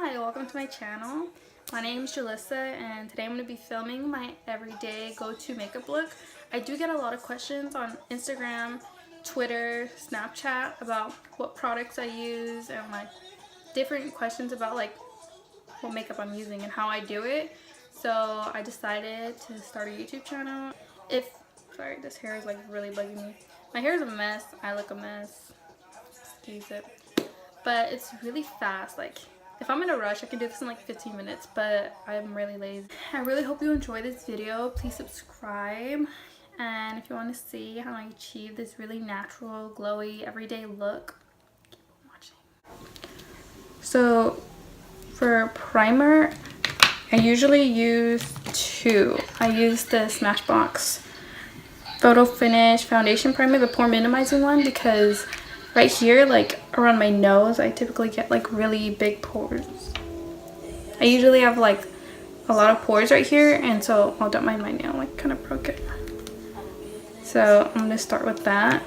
Hi, welcome to my channel. My name is Jalissa and today I'm going to be filming my everyday go-to makeup look. I do get a lot of questions on Instagram, Twitter, Snapchat about what products I use and like different questions about like what makeup I'm using and how I do it. So I decided to start a YouTube channel. Sorry, this hair is like really bugging me. My hair is a mess. I look a mess. Excuse it. But it's really fast. Like if I'm in a rush, I can do this in like 15 minutes, but I'm really lazy. I really hope you enjoy this video. Please subscribe. And if you want to see how I achieve this really natural, glowy, everyday look, keep watching. So for primer, I usually use two. I use the Smashbox Photo Finish Foundation Primer, the pore minimizing one, because right here, like around my nose, I typically get like really big pores. I usually have like a lot of pores right here, and so oh, don't mind my nail, like kind of broke it. So I'm gonna start with that.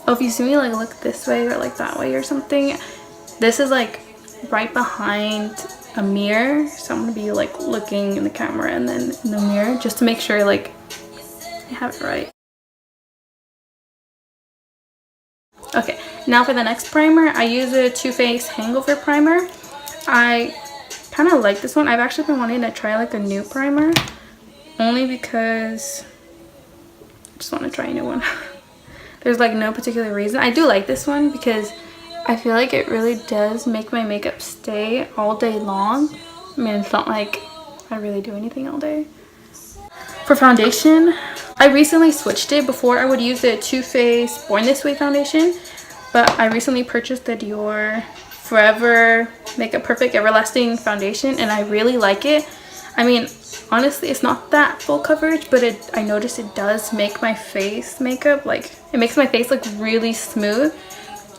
Oh, if you see me like look this way or like that way or something, this is like right behind a mirror, so I'm gonna be like looking in the camera and then in the mirror just to make sure like I have it right. Okay, now for the next primer, I use a Too Faced Hangover primer. I kind of like this one. I've actually been wanting to try like a new primer only because I just want to try a new one. There's like no particular reason. I do like this one because I feel like it really does make my makeup stay all day long. I mean, it's not like I really do anything all day. For foundation, I recently switched it. Before I would use the Too Faced Born This Way foundation, but I recently purchased the Dior Forever Makeup Perfect Everlasting foundation and I really like it. I mean, honestly, it's not that full coverage, but I noticed it does make my face makeup, like, it makes my face look really smooth.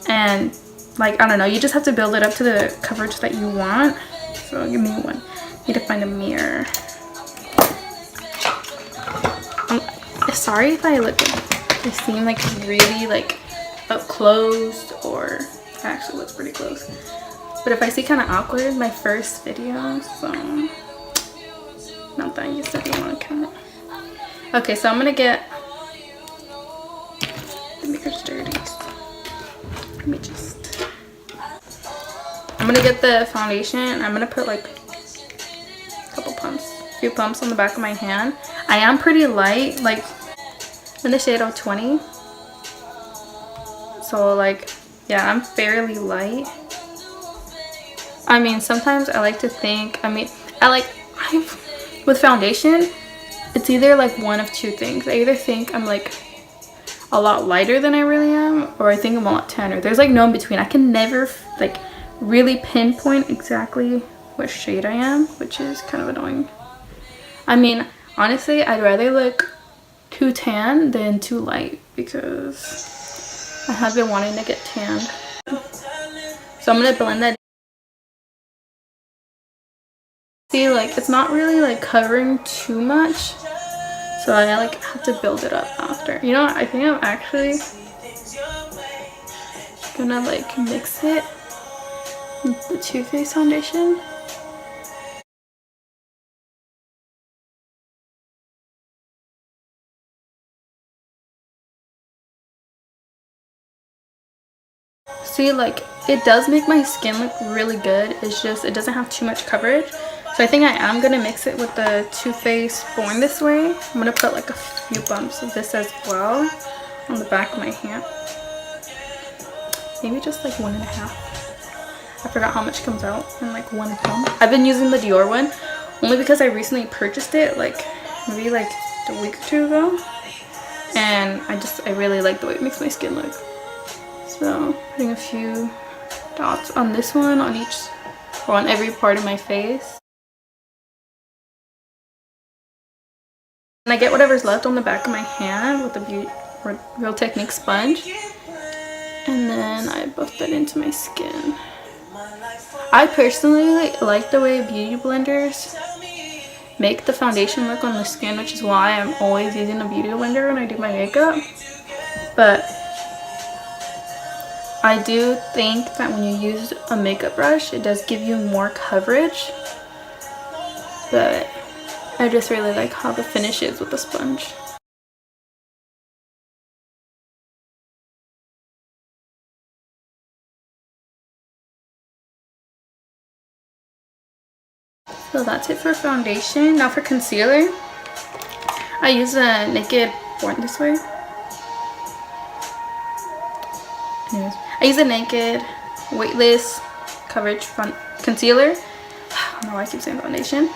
And like, I don't know, you just have to build it up to the coverage that you want. So give me one. Need to find a mirror. Sorry if I seem like really like up close, or it actually looks pretty close. But if I see kind of awkward, my first video, so not that I used to be on camera. Okay, so I'm gonna get the mirror's dirty. Let me just. I'm gonna get the foundation. I'm gonna put like a few pumps on the back of my hand. I am pretty light, like in the shade 020. So like, yeah, I'm fairly light. I mean, sometimes I like to think, with foundation, it's either like one of two things. I either think I'm like a lot lighter than I really am, or I think I'm a lot tanner. There's like no in between. I can never like really pinpoint exactly what shade I am, which is kind of annoying. I mean, honestly, I'd rather look too tan than too light because I have been wanting to get tanned. So I'm gonna blend that. See, like it's not really like covering too much, so I like have to build it up after. You know what? I think I'm actually gonna like mix it with the Too Faced foundation. See, like it does make my skin look really good. It's just it doesn't have too much coverage. So I think I am gonna mix it with the Too Faced Born This Way. I'm gonna put like a few bumps of this as well on the back of my hand. Maybe just like 1.5. I forgot how much comes out in like one pump. I've been using the Dior one only because I recently purchased it like maybe like a week or two ago. And I really like the way it makes my skin look. So putting a few dots on this one, on each, or on every part of my face. And I get whatever's left on the back of my hand with the Real Technique sponge. And then I buff that into my skin. I personally like the way beauty blenders make the foundation look on the skin, which is why I'm always using a beauty blender when I do my makeup. But I do think that when you use a makeup brush, it does give you more coverage. But I just really like how the finish is with the sponge. So that's it for foundation. Now for concealer, I use a Naked Born This Way. Anyways, I use a Naked Weightless Coverage Concealer. I don't know why I keep saying foundation.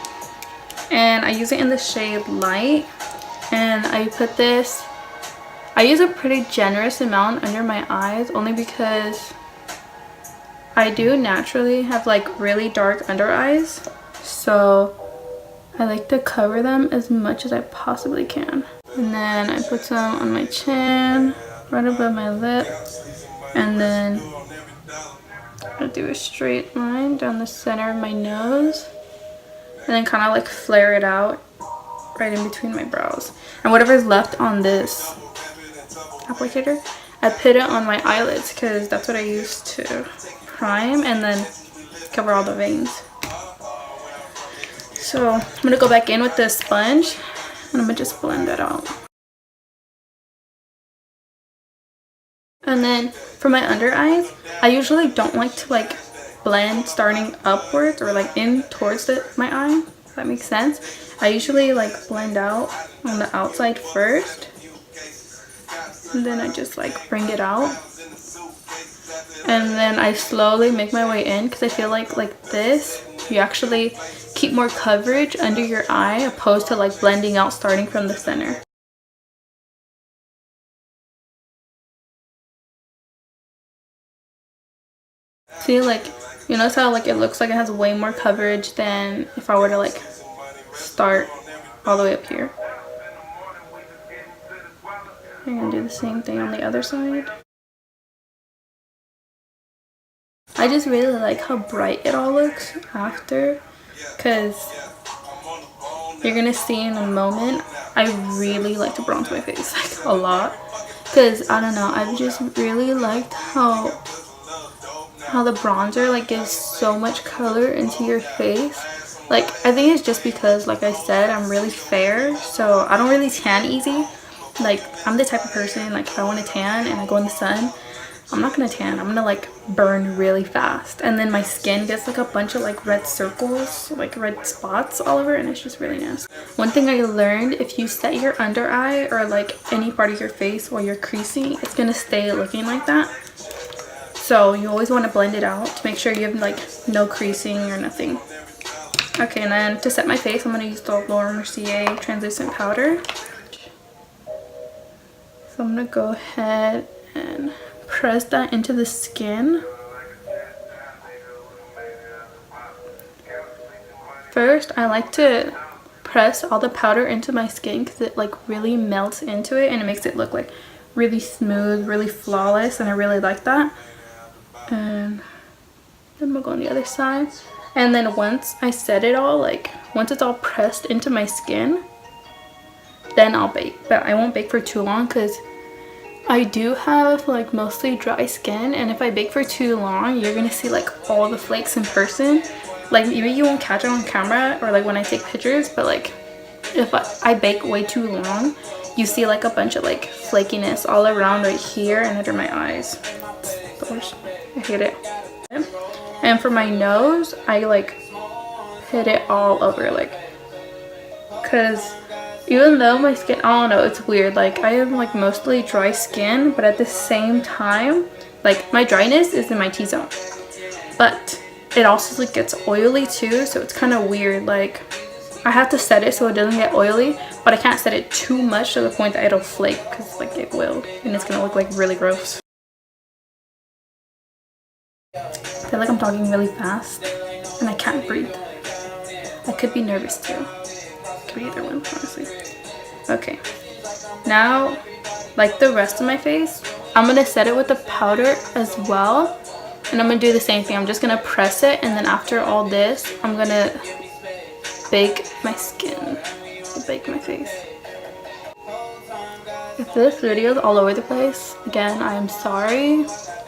And I use it in the shade Light. And I put this, I use a pretty generous amount under my eyes only because I do naturally have like really dark under eyes. So I like to cover them as much as I possibly can. And then I put some on my chin, right above my lip. And then I do a straight line down the center of my nose. And then kind of like flare it out right in between my brows. And whatever's left on this applicator, I put it on my eyelids because that's what I use to prime and then cover all the veins. So I'm gonna go back in with this sponge and I'm gonna just blend that out. And then for my under eyes, I usually don't like to like blend starting upwards or like in towards my eye, if that makes sense. I usually like blend out on the outside first, and then I just like bring it out, and then I slowly make my way in because I feel like this, you actually keep more coverage under your eye opposed to like blending out starting from the center. See, like, you notice how like it looks like it has way more coverage than if I were to like start all the way up here. I'm gonna do the same thing on the other side. I just really like how bright it all looks after, because you're gonna see in a moment, I really like to bronze my face like a lot, because I don't know, I've just really liked how the bronzer like gives so much color into your face. Like, I think it's just because, like I said, I'm really fair, so I don't really tan easy. Like, I'm the type of person, like, if I want to tan and I go in the sun, I'm not gonna tan, I'm gonna like burn really fast, and then my skin gets like a bunch of like red circles, like red spots all over, and it's just really nasty. One thing I learned, if you set your under eye or like any part of your face while you're creasing, it's gonna stay looking like that. So you always want to blend it out to make sure you have like no creasing or nothing. Okay, and then to set my face, I'm going to use the Mercier translucent powder. So I'm going to go ahead and press that into the skin. First, I like to press all the powder into my skin because it like really melts into it and it makes it look like really smooth, really flawless, and I really like that. And then we'll go on the other side, and then once I set it all, like once it's all pressed into my skin, then I'll bake. But I won't bake for too long because I do have like mostly dry skin, and if I bake for too long, you're gonna see like all the flakes in person. Like, maybe you won't catch it on camera or like when I take pictures, but like if I bake way too long, you see like a bunch of like flakiness all around right here and under my eyes. I hate it. And for my nose, I like hit it all over, like, because even though my skin, I don't know, it's weird, like I have like mostly dry skin, but at the same time, like my dryness is in my T-zone, but it also like gets oily too, so it's kind of weird. Like, I have to set it so it doesn't get oily, but I can't set it too much to the point that it'll flake, because like it will, and it's gonna look like really gross. I feel like I'm talking really fast and I can't breathe. I could be nervous too. Could be either one, honestly. Okay, now like the rest of my face, I'm gonna set it with the powder as well, and I'm gonna do the same thing. I'm just gonna press it, and then after all this, I'm gonna bake my skin, bake my face. If this video is all over the place, again, I'm sorry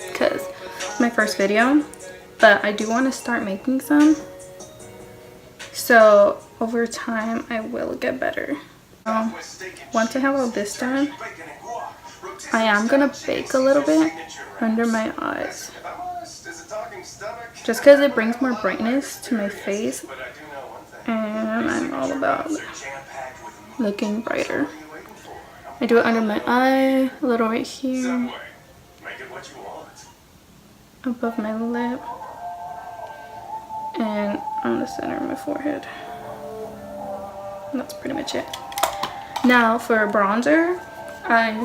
because it's my first video, but I do want to start making some. So over time, I will get better. Once I have all this done, I am gonna bake a little bit under my eyes, just because it brings more brightness to my face, and I'm all about looking brighter. I do it under my eye, a little right here, above my lip, and on the center of my forehead. And that's pretty much it. Now for bronzer, I'm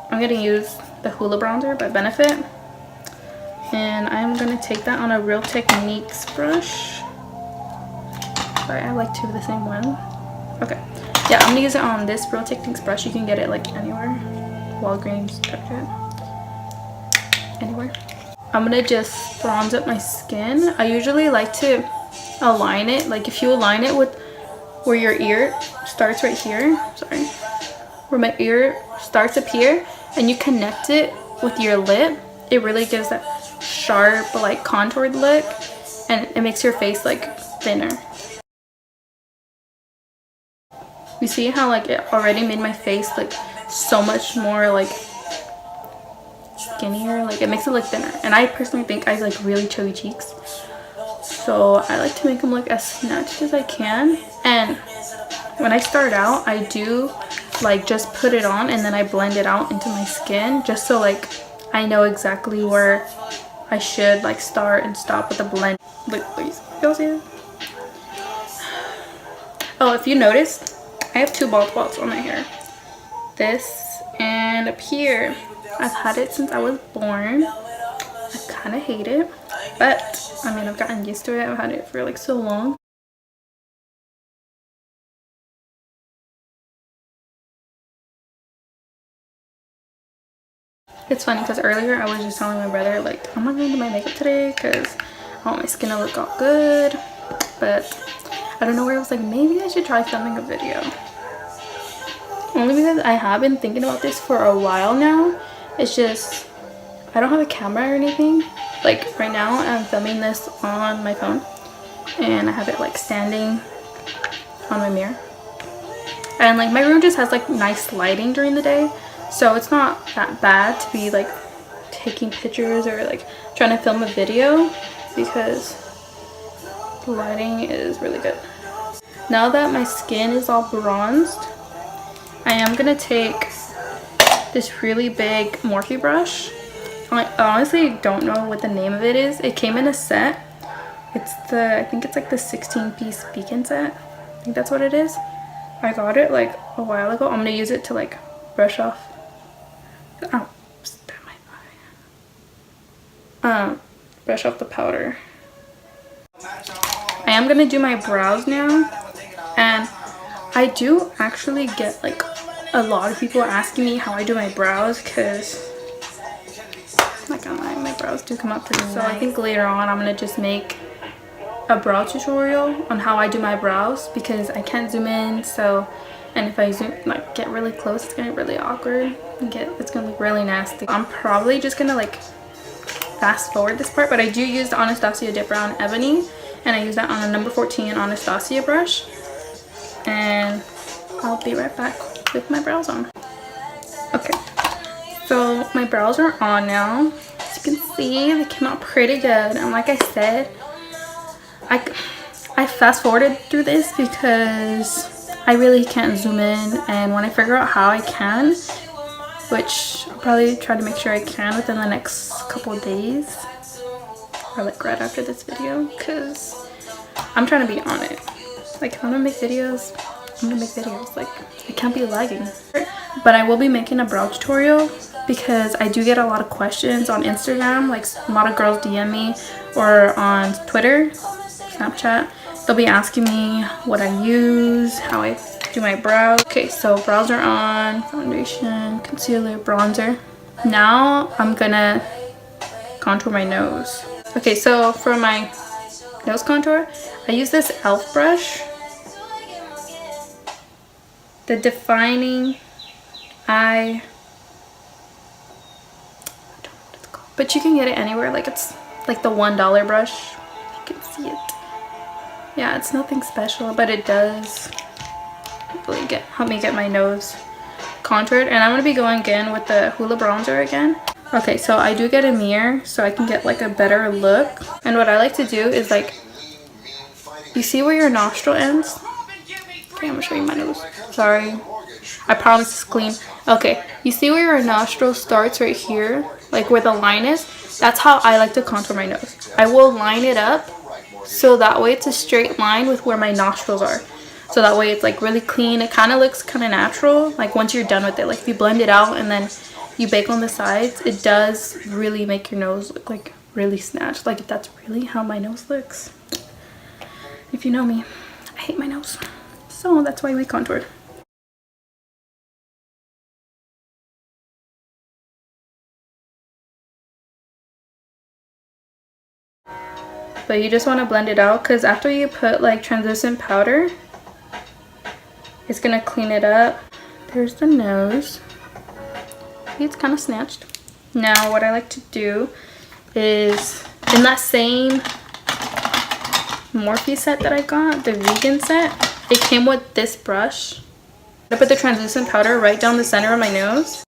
gonna use the Hoola bronzer by Benefit, and I'm gonna take that on a Real Techniques brush. Sorry, I like two of the same one. Okay, yeah, I'm gonna use it on this Real Techniques brush. You can get it like anywhere, Walgreens, Target, anywhere. I'm gonna just bronze up my skin. I usually like to align it, like if you align it with where your ear starts right here, sorry, where my ear starts up here, and you connect it with your lip, it really gives that sharp, like contoured look, and it makes your face like thinner. You see how like it already made my face like so much more like skinnier, like it makes it look thinner, and I personally think I like really chubby cheeks, so I like to make them look as snatched as I can. And when I start out, I do like just put it on and then I blend it out into my skin, just so like I know exactly where I should like start and stop with the blend. Look, please, y'all see it? Oh, if you noticed, I have two bald spots on my hair. This and up here. I've had it since I was born. I kind of hate it, but I mean, I've gotten used to it. I've had it for like so long. It's funny because earlier I was just telling my brother like, I'm not going to do my makeup today because I want my skin to look all good, but I don't know where I was like, maybe I should try filming a video. Only because I have been thinking about this for a while now. It's just I don't have a camera or anything. Like right now I'm filming this on my phone and I have it like standing on my mirror, and like my room just has like nice lighting during the day, so it's not that bad to be like taking pictures or like trying to film a video because the lighting is really good. Now that my skin is all bronzed, I am gonna take this really big Morphe brush. I honestly don't know what the name of it is. It came in a set. It's the, I think it's like the 16-piece beacon set. I think that's what it is. I got it like a while ago. I'm gonna use it to like brush off. Oh, stab my eye. Brush off the powder. I am gonna do my brows now, and I do actually get like a lot of people asking me how I do my brows, because like my brows do come up pretty nice. So I think later on I'm gonna just make a brow tutorial on how I do my brows, because I can't zoom in, so, and if I zoom like get really close, it's gonna be really awkward and it's gonna look really nasty. I'm probably just gonna like fast forward this part, but I do use the Anastasia Dip Brown Ebony, and I use that on a number 14 Anastasia brush, and I'll be right back with my brows on. Okay, so my brows are on now. As you can see, they came out pretty good, and like I said, I fast forwarded through this because I really can't zoom in, and when I figure out how I can, which I'll probably try to make sure I can within the next couple of days, or like right after this video, because I'm trying to be on it. Like if I'm gonna make videos, I'm gonna make videos. Like I can't be lagging. But I will be making a brow tutorial because I do get a lot of questions on Instagram. Like a lot of girls DM me, or on Twitter, Snapchat. They'll be asking me what I use, how I do my brows. Okay, so brows are on, foundation, concealer, bronzer. Now I'm gonna contour my nose. Okay, so for my nose contour, I use this e.l.f. brush. the defining eye, but you can get it anywhere. Like, it's like the $1 brush. You can see it. Yeah, it's nothing special, but it does really help me get my nose contoured. And I'm gonna be going again with the Hoola bronzer again. Okay, so I do get a mirror so I can get like a better look. And what I like to do is, like, you see where your nostril ends? Okay, I'm gonna show you my nose. Sorry, I promise it's clean. Okay, you see where your nostril starts right here, like where the line is? That's how I like to contour my nose. I will line it up so that way it's a straight line with where my nostrils are. So that way it's like really clean. It kind of looks kind of natural, like once you're done with it. Like if you blend it out and then you bake on the sides, it does really make your nose look like really snatched. Like, if that's really how my nose looks. If you know me, I hate my nose. So that's why we contoured. But you just want to blend it out, because after you put like translucent powder, it's gonna clean it up. There's the nose. It's kind of snatched. Now what I like to do is, in that same Morphe set that I got, the vegan set, it came with this brush. I put the translucent powder right down the center of my nose.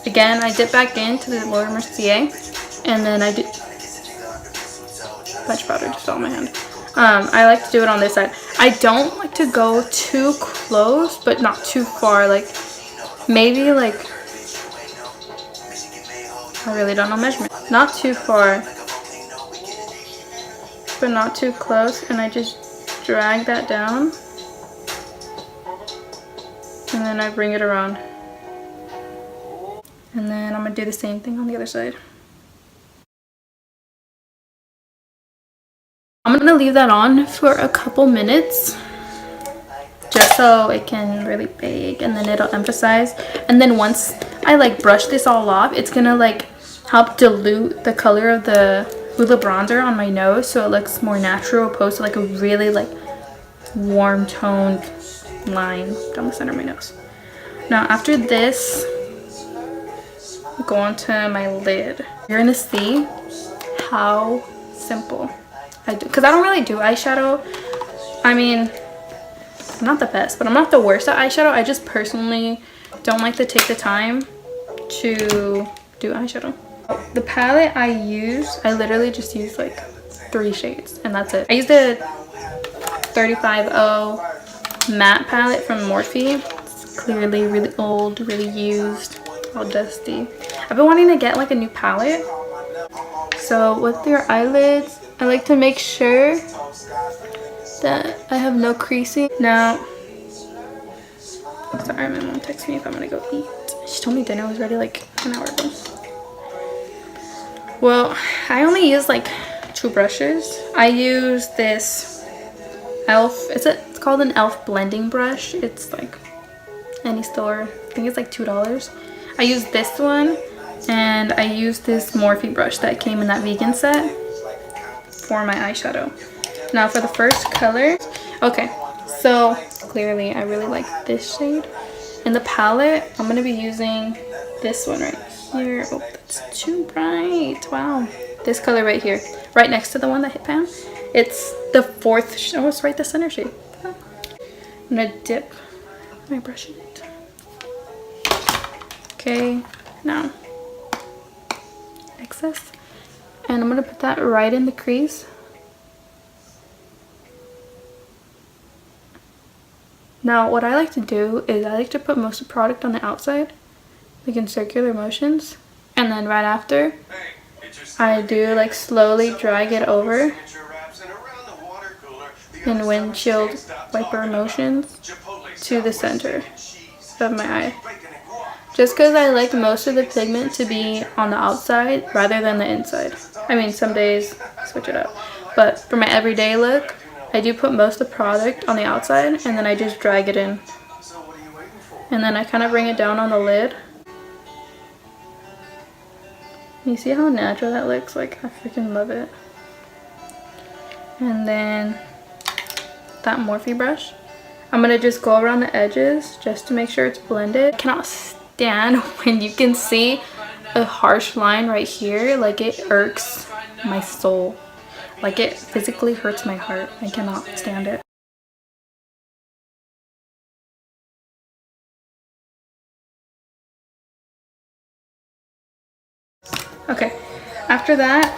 Again, I dip back into the lower Mercier, and then I do punch powder just on my hand. I like to do it on this side. I don't like to go too close, but not too far. Like, maybe like, I really don't know measurement. Not too far, but not too close. And I just drag that down, and then I bring it around. And then I'm gonna do the same thing on the other side. I'm gonna leave that on for a couple minutes just so it can really bake, and then it'll emphasize. And then once I like brush this all off, it's gonna like help dilute the color of the Hoola bronzer on my nose so it looks more natural, opposed to like a really like warm toned line down the center of my nose. Now after this, go onto my lid. You're gonna see how simple I do, because I don't really do eyeshadow. I mean, I'm not the best, but I'm not the worst at eyeshadow. I just personally don't like to take the time to do eyeshadow. The palette I use, I literally just use like 3 shades and that's it. I use the 350 matte palette from Morphe. It's clearly really old, really used, all dusty. I've been wanting to get like a new palette. So with your eyelids, I like to make sure that I have no creasing. Now, sorry, my mom texted me if I'm gonna go eat. She told me dinner was ready like an hour ago. Well, I only use like 2 brushes. I use this e.l.f. It's called an e.l.f. blending brush. It's like any store. I think it's like $2. I use this one, and I use this Morphe brush that came in that vegan set for my eyeshadow. Now for the first color, okay, so clearly I really like this shade. In the palette, I'm gonna be using this one right here. Oh, that's too bright. Wow. This color right here, right next to the one that hit Pam. It's the 4th, oh, it's right the center shade. I'm gonna dip my brush in it. Okay, now excess, and I'm gonna put that right in the crease. Now what I like to do is I like to put most of the product on the outside, like in circular motions, and then right after I do like slowly drag it over in windshield wiper motions to the center of my eye. Just because I like most of the pigment to be on the outside rather than the inside. I mean, some days switch it up, but for my everyday look, I do put most of the product on the outside, and then I just drag it in. And then I kind of bring it down on the lid. You see how natural that looks? Like, I freaking love it. And then that Morphe brush, I'm gonna just go around the edges just to make sure it's blended. I cannot stand when you can see a harsh line right here. Like, it irks my soul. Like, it physically hurts my heart. I cannot stand it. Okay, after that,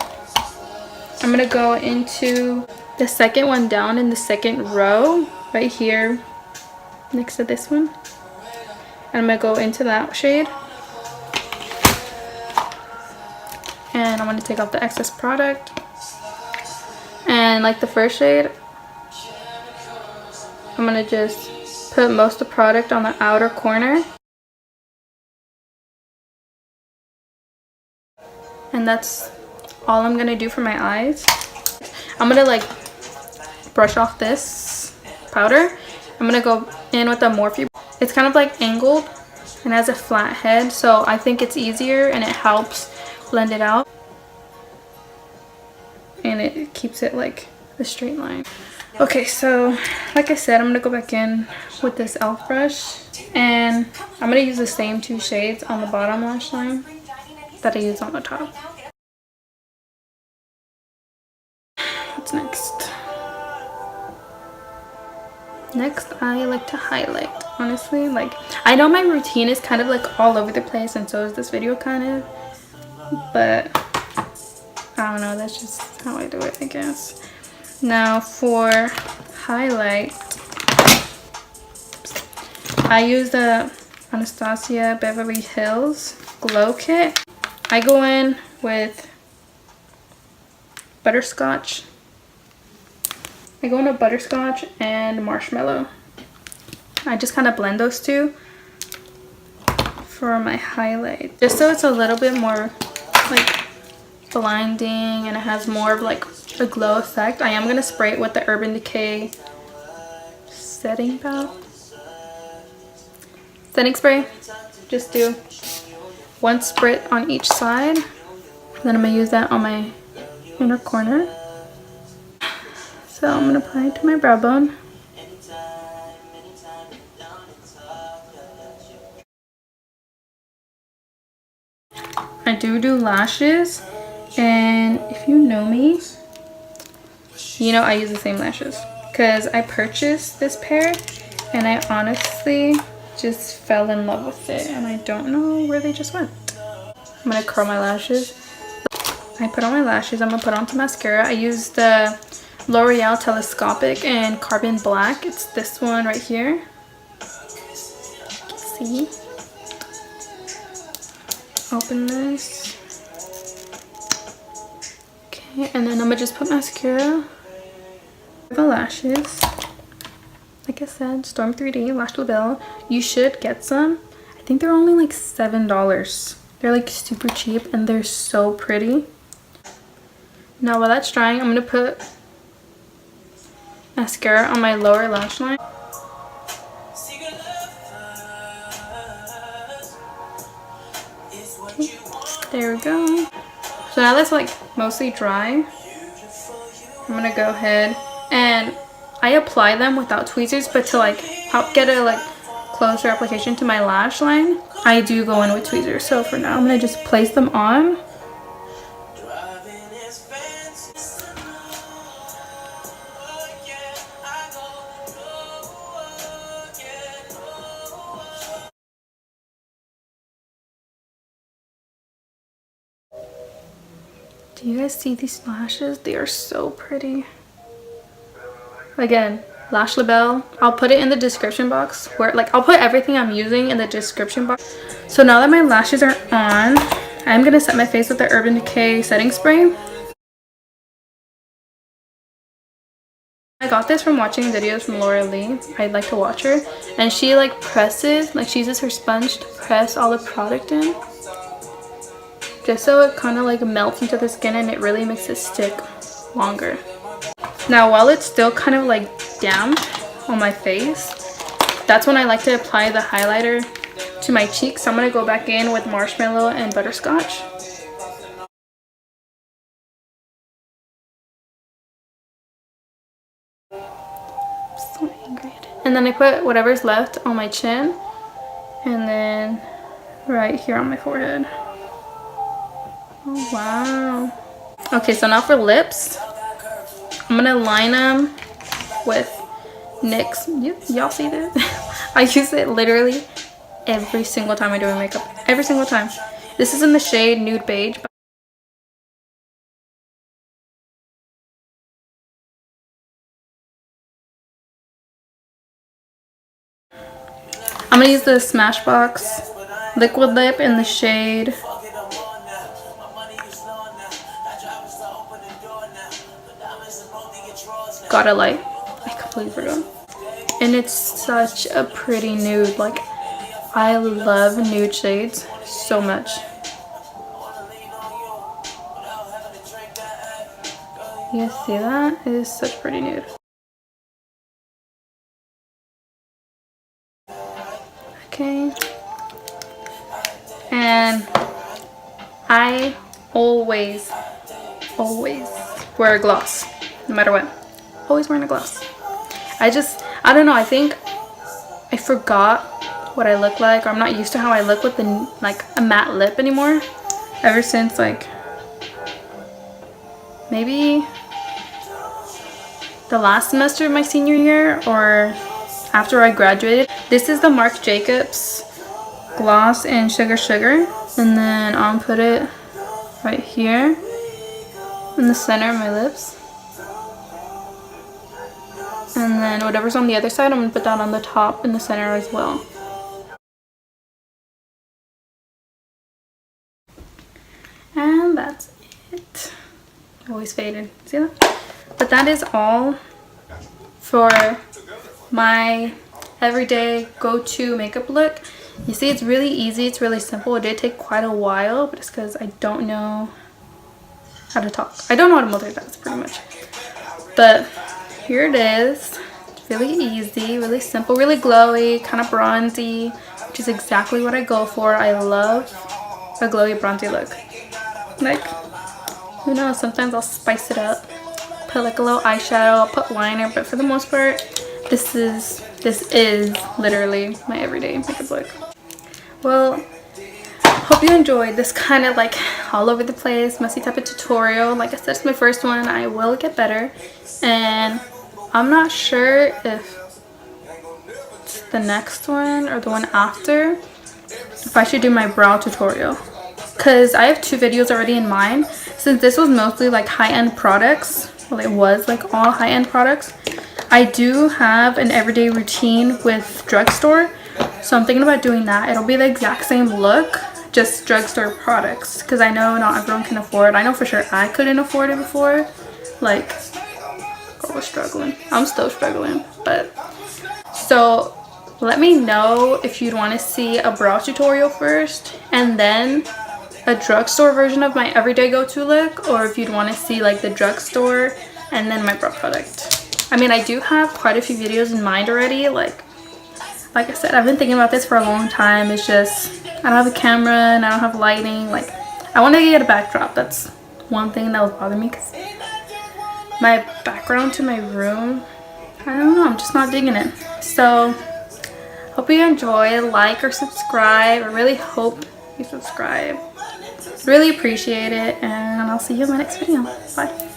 I'm gonna go into the second one down in the second row right here next to this one. And I'm gonna go into that shade. And I'm gonna take off the excess product. And like the first shade, I'm gonna just put most of the product on the outer corner. And that's all I'm gonna do for my eyes. I'm gonna like brush off this powder. I'm gonna go in with the Morphe. It's kind of like angled and has a flat head, so I think it's easier and it helps blend it out. And it keeps it like a straight line. Okay, so like I said, I'm gonna go back in with this e.l.f. brush, and I'm gonna use the same two shades on the bottom lash line that I used on the top. What's next? Next, I like to highlight. Honestly, like, I know my routine is kind of like all over the place, and so is this video kind of, but I don't know, that's just how I do it, I guess. Now for highlight, I use the Anastasia Beverly Hills Glow Kit. I go in with butterscotch. I go into butterscotch and marshmallow. I just kind of blend those two for my highlight, just so it's a little bit more like blinding and it has more of like a glow effect. I am going to spray it with the Urban Decay setting spray. Just do one sprit on each side. Then I'm going to use that on my inner corner. So I'm going to apply it to my brow bone. I do lashes, and if you know me, you know I use the same lashes because I purchased this pair and I honestly just fell in love with it, and I don't know where they just went. I'm gonna curl my lashes. I put on my lashes. I'm gonna put on some mascara. I use the L'Oreal Telescopic in Carbon Black. It's this one right here. See? Open this. Okay, and then I'm gonna just put mascara. The lashes. Like I said, Storm 3D, Lashlabel. You should get some. I think they're only like $7. They're like super cheap and they're so pretty. Now while that's drying, I'm gonna put mascara on my lower lash line. Okay, there we go. So now that's like mostly dry, I'm gonna go ahead and I apply them without tweezers, but to like help get a like closer application to my lash line, I do go in with tweezers. So for now, I'm gonna just place them on. Do you guys see these lashes? They are so pretty. Again, Lashlabel. I'll put it in the description box, where like I'll put everything I'm using in the description box. So now that my lashes are on, I'm gonna set my face with the Urban Decay setting spray. I got this from watching videos from Laura Lee. I like to watch her, and she like presses, like she uses her sponge to press all the product in, just so it kind of like melts into the skin and it really makes it stick longer. Now while it's still kind of like damp on my face, that's when I like to apply the highlighter to my cheeks. So I'm going to go back in with marshmallow and butterscotch. So angry. And And then I put whatever's left on my chin. And then right here on my forehead. Oh, wow. Okay, so now for lips. I'm going to line them with NYX. Y'all see this? I use it literally every single time I do my makeup. Every single time. This is in the shade Nude Beige. I'm going to use the Smashbox liquid lip in the shade Gotta Light. I completely forgot. And it's such a pretty nude. Like, I love nude shades so much. You guys see that? It is such pretty nude. Okay. And I always wear a gloss, no matter what. Always wearing a gloss. I don't know, I think I forgot what I look like, or I'm not used to how I look with like a matte lip anymore. Ever since like maybe the last semester of my senior year or after I graduated. This is the Marc Jacobs gloss in Sugar Sugar, and then I'll put it right here in the center of my lips. And then whatever's on the other side, I'm going to put that on the top in the center as well. And that's it. Always faded. See that? But that is all for my everyday go-to makeup look. You see, it's really easy. It's really simple. It did take quite a while, but it's because I don't know how to talk. I don't know how to multitask, pretty much. But here it is. It's really easy, really simple, really glowy, kind of bronzy, which is exactly what I go for. I love a glowy bronzy look. Like, who knows, sometimes I'll spice it up, put like a little eyeshadow, I'll put liner, but for the most part, this is literally my everyday makeup look. Well, hope you enjoyed this kind of like all over the place, messy type of tutorial. Like I said, it's my first one. I will get better, and I'm not sure if it's the next one or the one after, if I should do my brow tutorial, because I have 2 videos already in mind. Since this was mostly like high-end products, well, it was like all high-end products, I do have an everyday routine with drugstore, so I'm thinking about doing that. It'll be the exact same look, just drugstore products, because I know not everyone can afford. I know for sure I couldn't afford it before. Like, girl was struggling. I'm still struggling. But so let me know if you'd want to see a brow tutorial first and then a drugstore version of my everyday go-to look, or if you'd want to see like the drugstore and then my brow product. I mean, I do have quite a few videos in mind already. Like I said, I've been thinking about this for a long time. It's just I don't have a camera and I don't have lighting. Like, I want to get a backdrop. That's one thing that was bothering me, because my background to my room, I don't know, I'm just not digging it. So hope you enjoy. Like or subscribe. I really hope you subscribe. Really appreciate it, and I'll see you in my next video. Bye.